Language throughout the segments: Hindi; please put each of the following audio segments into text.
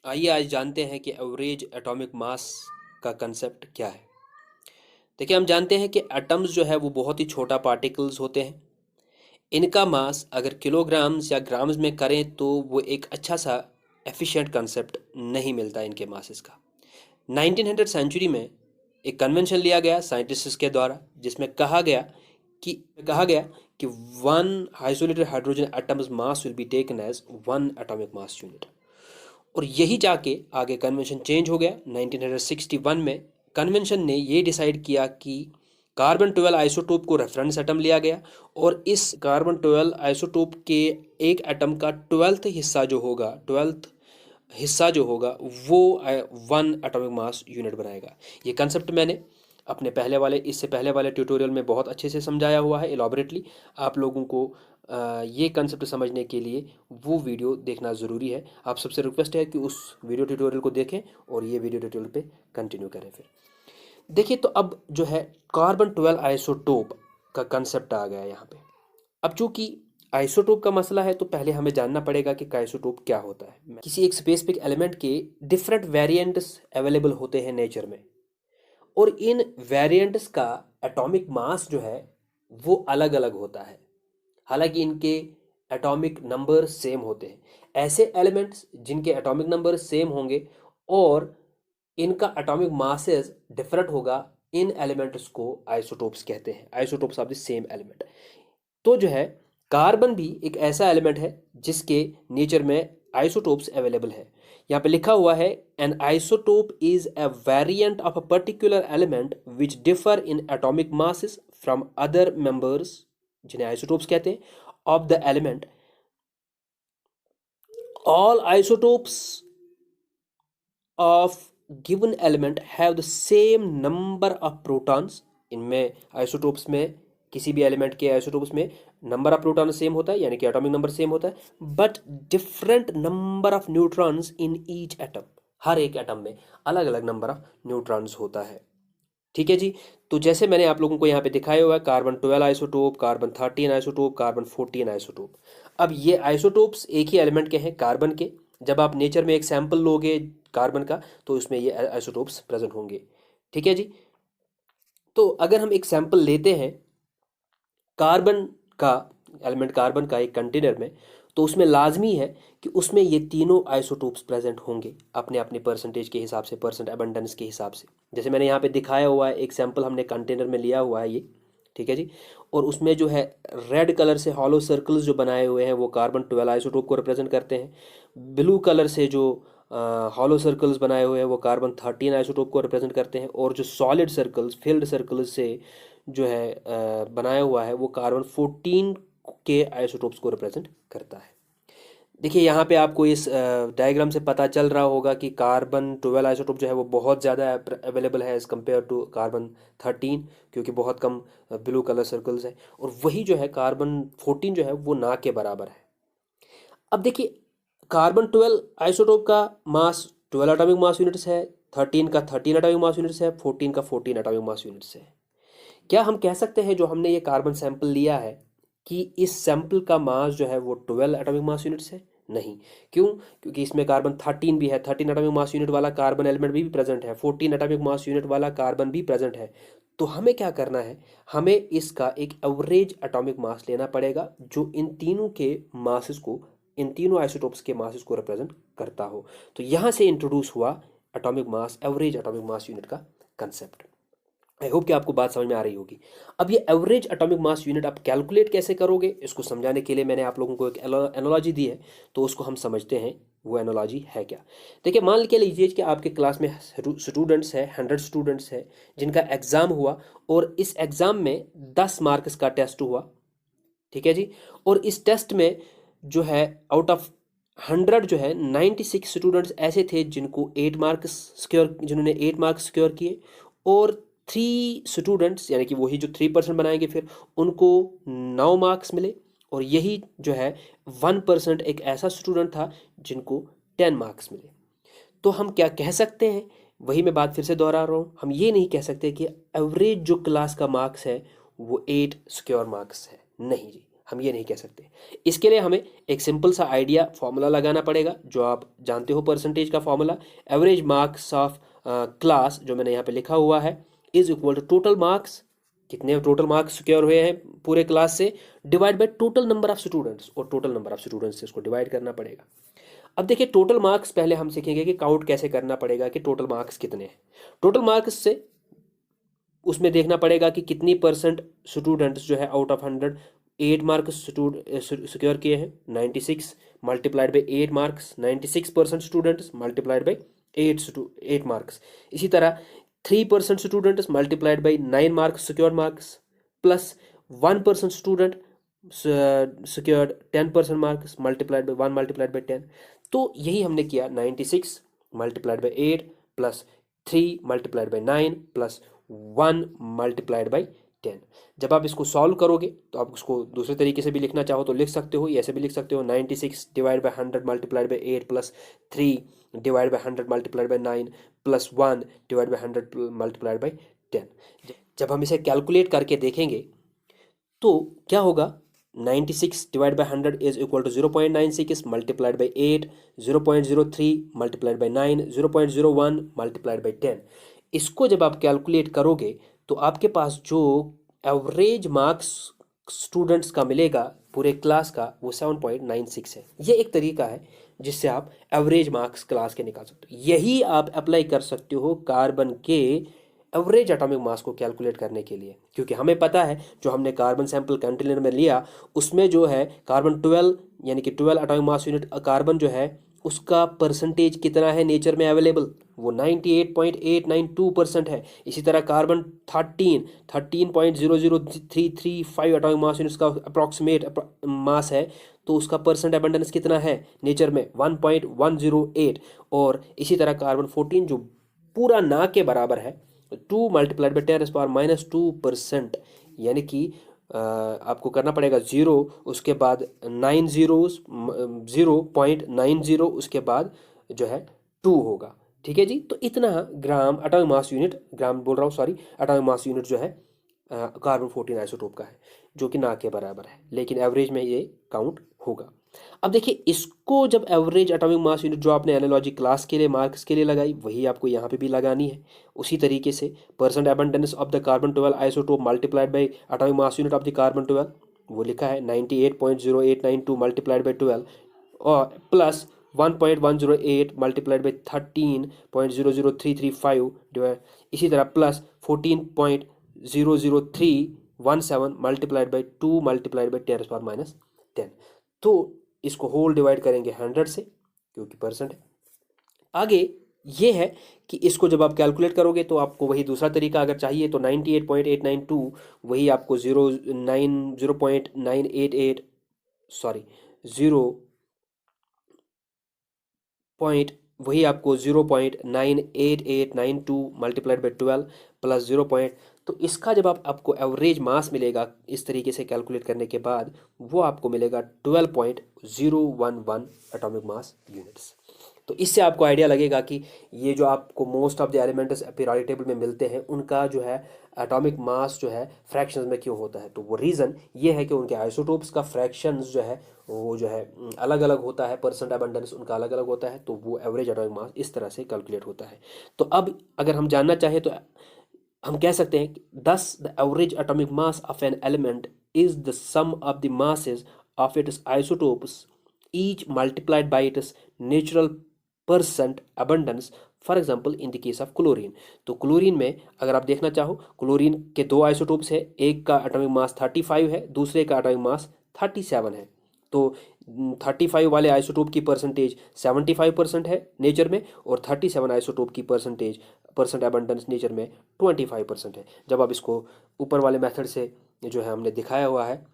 आइए आज जानते हैं कि एवरेज एटॉमिक मास का कंसेप्ट क्या है। देखिए, हम जानते हैं कि एटम्स जो है वो बहुत ही छोटा पार्टिकल्स होते हैं। इनका मास अगर किलोग्राम्स या ग्राम्स में करें तो वो एक अच्छा सा एफिशिएंट कंसेप्ट नहीं मिलता इनके मासेस का। 1900 सेंचुरी में एक कन्वेंशन लिया गया साइंटिस्ट्स के द्वारा, जिसमें कि कहा गया कि one isolated hydrogen atoms mass will be taken as one atomic mass unit. और यही जाके आगे कन्वेंशन चेंज हो गया 1961 में। कन्वेंशन ने ये डिसाइड किया कि कार्बन 12 आइसोटोप को रेफरेंस एटम लिया गया और इस कार्बन 12 आइसोटोप के एक एटम का ट्वेल्थ हिस्सा जो होगा वो वन एटॉमिक मास यूनिट बनाएगा। ये कंसेप्ट मैंने अपने इससे पहले वाले ट्यूटोरियल में बहुत अच्छे से समझाया हुआ है एलॉबरेटली। आप लोगों को ये कंसेप्ट समझने के लिए वो वीडियो देखना ज़रूरी है। आप सबसे रिक्वेस्ट है कि उस वीडियो ट्यूटोरियल को देखें और ये वीडियो ट्यूटोरियल पे कंटिन्यू करें। फिर देखिए, तो अब जो है कार्बन 12 आइसोटोप का कंसेप्ट आ गया यहाँ पे। अब चूंकि आइसोटोप का मसला है तो पहले हमें जानना पड़ेगा कि आइसोटोप क्या होता है। किसी एक स्पेसिफिक एलिमेंट के डिफरेंट वेरिएंट्स अवेलेबल होते हैं नेचर में, और इन वेरिएंट्स का एटॉमिक मास जो है वो अलग अलग होता है। हालांकि इनके एटॉमिक नंबर सेम होते हैं। ऐसे एलिमेंट्स जिनके एटॉमिक नंबर सेम होंगे और इनका एटॉमिक मासेस डिफरेंट होगा, इन एलिमेंट्स को आइसोटोप्स कहते हैं, isotopes of the same element. तो जो है कार्बन भी एक ऐसा एलिमेंट है जिसके नेचर में आइसोटोप्स अवेलेबल है। यहाँ पे लिखा हुआ है N isotope is a variant of a particular element which differ in atomic masses from other members, जिन्हें आइसोटोप्स कहते हैं, of the element. All isotopes of given element have the same number of protons. इनमें आइसोटोप्स में किसी भी एलिमेंट के आइसोटोप्स में नंबर ऑफ प्रोटॉन सेम होता है, यानी कि एटॉमिक नंबर सेम होता है, but different number of neutrons in each atom. हर एक एटम में अलग अलग नंबर ऑफ न्यूट्रॉन्स होता है। ठीक है जी। तो जैसे मैंने आप लोगों को यहाँ पे दिखाया हुआ है, carbon 12 isotope, carbon 13 isotope, carbon 14 isotope. अब ये आइसोटोप्स एक ही एलिमेंट के हैं, कार्बन के। जब आप नेचर में एक सैंपल लोगे कार्बन का तो उसमें ये आइसोटोप्स प्रेजेंट होंगे। ठीक है जी। तो अगर हम एक सैंपल लेते हैं कार्बन का, एलिमेंट कार्बन का एक कंटेनर में, तो उसमें लाजमी है कि उसमें ये तीनों आइसोटोप्स प्रेजेंट होंगे अपने अपने परसेंटेज के हिसाब से, परसेंट अबंडेंस के हिसाब से। जैसे मैंने यहाँ पे दिखाया हुआ है, एक सैंपल हमने कंटेनर में लिया हुआ है ये। ठीक है जी। और उसमें जो है रेड कलर से हॉलो सर्कल्स जो बनाए हुए हैं वो कार्बन 12 आइसोटोप को रिप्रेजेंट करते हैं। ब्लू कलर से जो हॉलो सर्कल्स बनाए हुए हैं वो कार्बन 13 आइसोटोप को रिप्रेजेंट करते हैं। और जो सॉलिड सर्कल्स, फिल्ड सर्कल्स से जो है बनाया हुआ है वो कार्बन 14 के आइसोटोप्स को रिप्रेजेंट करता है। देखिए, यहाँ पे आपको इस डायग्राम से पता चल रहा होगा कि कार्बन 12 आइसोटोप जो है वो बहुत ज़्यादा अवेलेबल है एज़ कम्पेयर टू कार्बन 13, क्योंकि बहुत कम ब्लू कलर सर्कल्स हैं। और वही जो है कार्बन 14 जो है वो ना के बराबर है। अब देखिए, कार्बन 12 आइसोटोप का मास 12 एटॉमिक मास यूनिट्स है, 13 का 13 एटॉमिक मास यूनिट्स है, 14 का 14 एटॉमिक मास यूनिट्स है। क्या हम कह सकते हैं जो हमने ये कार्बन सैंपल लिया है कि इस सैंपल का मास जो है वो 12 एटॉमिक मास यूनिट्स है? नहीं। क्यों? क्योंकि इसमें कार्बन 13 भी है, 13 एटॉमिक मास यूनिट वाला कार्बन एलिमेंट भी प्रेजेंट है, 14 एटॉमिक मास यूनिट वाला कार्बन भी प्रेजेंट है। तो हमें क्या करना है, हमें इसका एक एवरेज एटॉमिक मास लेना पड़ेगा जो इन तीनों के मासेस को, इन तीनों आइसोटोप्स के मासेस को रिप्रेजेंट करता हो। तो यहाँ से इंट्रोड्यूस हुआ atomic mass, average atomic mass unit का कंसेप्ट। आई होप कि आपको बात समझ में आ रही होगी। अब ये एवरेज एटॉमिक मास यूनिट आप कैलकुलेट कैसे करोगे, इसको समझाने के लिए मैंने आप लोगों को एक एनालॉजी दी है, तो उसको हम समझते हैं वो एनालॉजी है क्या। देखिए, मान के लीजिए कि आपके क्लास में स्टूडेंट्स है, 100 स्टूडेंट्स है जिनका एग्ज़ाम हुआ, और इस एग्ज़ाम में 10 मार्क्स का टेस्ट हुआ। ठीक है जी। और इस टेस्ट में जो है आउट ऑफ 100 जो है 96 स्टूडेंट्स ऐसे थे जिन्होंने 8 मार्क्स सिक्योर किए, और 3 स्टूडेंट्स, यानी कि वही जो 3% बनाएंगे फिर, उनको 9 मार्क्स मिले। और यही जो है 1% एक ऐसा स्टूडेंट था जिनको 10 मार्क्स मिले। तो हम क्या कह सकते हैं, वही मैं बात फिर से दोहरा रहा हूँ, हम ये नहीं कह सकते कि एवरेज जो क्लास का मार्क्स है वो 8 सिक्योर मार्क्स है। नहीं जी, हम ये नहीं कह सकते। इसके लिए हमें एक सिंपल सा आइडिया फॉर्मूला लगाना पड़ेगा, जो आप जानते हो परसेंटेज का formula. Average marks of class, जो मैंने यहाँ पे लिखा हुआ है, is equal to total marks, कितने टोटल मार्क्स सिक्योर हुए हैं पूरे क्लास से, divide by total number of students, और टोटल नंबर ऑफ स्टूडेंट्स से इसको डिवाइड करना पड़ेगा। अब देखिए टोटल मार्क्स पहले हम सीखेंगे कि काउंट कैसे करना पड़ेगा कि टोटल मार्क्स कितने हैं। टोटल मार्क्स से उसमें देखना पड़ेगा कि कितनी परसेंट स्टूडेंट्स जो है आउट ऑफ 100 8 मार्क्स सिक्योर किए हैं। 96 multiplied by 8 marks, 96% students multiplied by 8 marks. इसी तरह 3% students multiplied by 9 marks secured marks, plus 1% student secured 10% marks multiplied by 1 multiplied by 10। तो यही हमने किया, 96 multiplied by 8 plus 3 multiplied by 9 plus 1 multiplied by 10। जब आप इसको सॉल्व करोगे तो आप उसको दूसरे तरीके से भी लिखना चाहो तो लिख सकते हो, ऐसे भी लिख सकते हो, 96 divide by 100 multiplied by 8 plus 3 divide by 100 multiplied by 9 plus 1 divide by 100 multiplied by 10। जब हम इसे कैलकुलेट करके देखेंगे तो क्या होगा, 96 divide by 100 is equal to 0.96 multiplied by 8, 0.03 multiplied by 9, 0.01 multiplied by 10। इसको जब आप कैलकुलेट करोगे तो आपके पास जो एवरेज मार्क्स स्टूडेंट्स का मिलेगा पूरे क्लास का, वो 7.96 है। ये एक तरीका है जिससे आप एवरेज मार्क्स क्लास के निकाल सकते हो। यही आप अप्लाई कर सकते हो कार्बन के एवरेज एटॉमिक मास को कैलकुलेट करने के लिए, क्योंकि हमें पता है जो हमने कार्बन सैंपल कंटेनर में लिया उसमें जो है कार्बन 12 यानी कि 12 एटॉमिक मास यूनिट कार्बन जो है उसका परसेंटेज कितना है नेचर में अवेलेबल, वो 98.892% है। इसी तरह कार्बन 13.00335 एटॉमिक मास यूनिट्स का अप्रॉक्सीमेट मास है, तो उसका परसेंट अबंडेंस कितना है नेचर में, 1.108। और इसी तरह कार्बन 14 जो पूरा ना के बराबर है, 2 मल्टीप्लाइड बाई 10⁻²%, यानी कि आपको करना पड़ेगा 0, उसके बाद 9 zeros, 0.90, उसके बाद जो है 2 होगा। ठीक है जी, तो इतना ग्राम एटॉमिक मास यूनिट, ग्राम बोल रहा हूँ सॉरी, एटॉमिक मास यूनिट जो है कार्बन 14 आइसोटोप का है, जो कि ना के बराबर है, लेकिन एवरेज में ये काउंट होगा। अब देखिए इसको जब एवरेज एटॉमिक मास यूनिट जो आपने एनालॉजी क्लास के लिए मार्क्स के लिए लगाई, वही आपको यहाँ पे भी लगानी है। उसी तरीके से percent abundance of the carbon 12 isotope multiplied by atomic mass unit of the carbon 12, वो लिखा है 98.0892 मल्टीप्लाइड बाई 12 और प्लस 1.108 मल्टीप्लाइड बाई 13.00335 डिवाइड, इसी तरह plus 14.00317 multiplied by 2 multiplied by 10⁻⁻10। तो इसको होल डिवाइड करेंगे 100 से, क्योंकि परसेंट है। आगे ये है कि इसको जब आप कैलकुलेट करोगे तो आपको वही दूसरा तरीका अगर चाहिए तो 98.892 वही आपको 0.988 सॉरी 0 पॉइंट वही आपको 0.98892 मल्टीप्लाइड बाई 12 प्लस 0 पॉइंट, तो इसका जब आपको एवरेज मास मिलेगा इस तरीके से कैलकुलेट करने के बाद, वो आपको मिलेगा 12.011 एटॉमिक मास यूनिट्स। तो इससे आपको आइडिया लगेगा कि ये जो आपको most of the elements periodic table में मिलते हैं उनका जो है एटॉमिक मास जो है फ्रैक्शंस में क्यों होता है। तो वो रीज़न ये है कि उनके आइसोटोप्स का फ्रैक्शंस जो है वो जो है अलग अलग होता है, परसेंट अबंडेंस उनका अलग अलग होता है, तो वो एवरेज एटॉमिक मास इस तरह से कैलकुलेट होता है। तो अब अगर हम जानना चाहें तो हम कह सकते हैं thus the average atomic mass of an element is the sum of the masses of its isotopes each multiplied by its natural percent abundance, for example in the case of chlorine. तो क्लोरीन में अगर आप देखना चाहो, क्लोरीन के दो आइसोटोप्स है, एक का एटॉमिक मास 35 है, दूसरे का एटॉमिक मास 37 है। तो 35 वाले आइसोटोप की परसेंटेज 75% है नेचर में, और 37 आइसोटोप की परसेंट अबंडेंस नेचर में 25% है। जब आप इसको ऊपर वाले मेथड से जो है हमने दिखाया हुआ है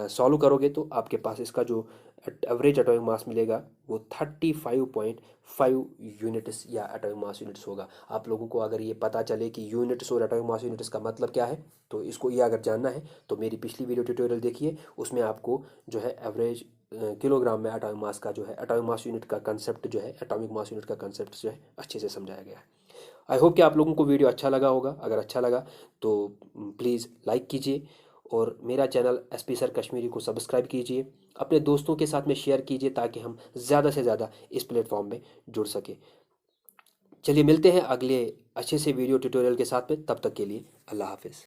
सॉल्व करोगे तो आपके पास इसका जो एवरेज एटॉमिक मास मिलेगा वो 35.5 यूनिट्स या एटॉमिक मास यूनिट्स होगा। आप लोगों को अगर ये पता चले कि यूनिट्स और एटॉमिक मास यूनिट्स का मतलब क्या है, तो इसको ये अगर जानना है तो मेरी पिछली वीडियो ट्यूटोरियल देखिए, उसमें आपको जो है एवरेज किलोग्राम में एटॉमिक मास का जो है एटॉमिक मास यूनिट का कंसेप्ट जो है एटॉमिक मास यूनिट का कंसेप्ट जो है अच्छे से समझाया गया है। आई होप कि आप लोगों को वीडियो अच्छा लगा होगा। अगर अच्छा लगा तो प्लीज़ लाइक कीजिए और मेरा चैनल एसपी सर कश्मीरी को सब्सक्राइब कीजिए, अपने दोस्तों के साथ में शेयर कीजिए ताकि हम ज़्यादा से ज़्यादा इस प्लेटफॉर्म में जुड़ सके। चलिए मिलते हैं अगले अच्छे से वीडियो ट्यूटोरियल के साथ में, तब तक के लिए अल्लाह हाफिज़।